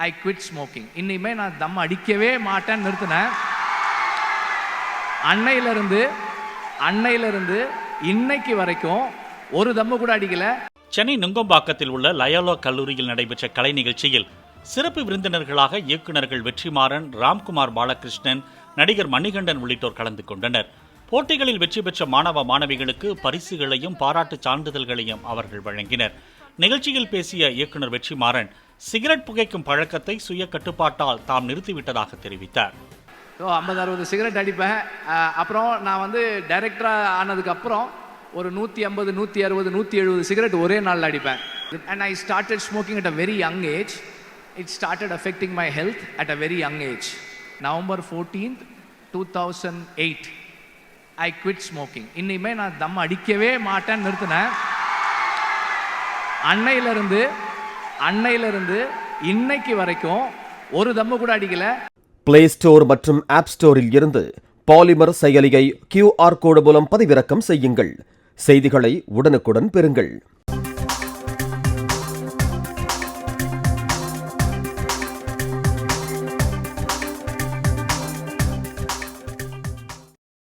I quit smoking. இனிமே நான் தம் அடிக்கவே மாட்டேன்னு நிறுத்தினேன். அன்னையிலிருந்து இன்னைக்கு வரைக்கும் ஒரு தம்மு கூட அடிக்கல. சென்னை நுங்கம்பாக்கத்தில் உள்ள லயோலா கல்லூரியில் நடைபெற்ற கலை நிகழ்ச்சியில் சிறப்பு விருந்தினர்களாக இயக்குநர்கள் வெற்றிமாறன், ராம்குமார் பாலகிருஷ்ணன், நடிகர் மணிகண்டன் உள்ளிட்டோர் கலந்து கொண்டனர். போட்டிகளில் வெற்றி பெற்ற மாணவ மாணவிகளுக்கு பரிசுகளையும் பாராட்டு சான்றிதழ்களையும் அவர்கள் வழங்கினர். நிகழ்ச்சியில் பேசிய இயக்குநர் வெற்றிமாறன் சிகரெட் புகைக்கும் பழக்கத்தை சுய கட்டுப்பாட்டால் தாம் நிறுத்திவிட்டதாக தெரிவித்தார். 50-60 சிகரெட் அடிப்பேன். அப்புறம் நான் டைரக்டராக ஆனதுக்கப்புறம் ஒரு 150, 160, 170 சிகரெட் ஒரே நாளில் அடிப்பேன். And I started smoking at a very young age. It started affecting my health at a very young age. November 14th, 2008 I quit smoking. இனிமே நான் தம் அடிக்கவே மாட்டேன்னு நிறுத்தினேன். அன்னையிலிருந்து இன்னைக்கு வரைக்கும் ஒரு தம்மு கூட அடிக்கல. பிளே ஸ்டோர் மற்றும் ஆப் ஸ்டோரில் இருந்து பாலிமர் செயலியை QR கோடு மூலம் பதிவிறக்கம் செய்யுங்கள். செய்திகளை உடனுக்குடன் பெறுங்கள்.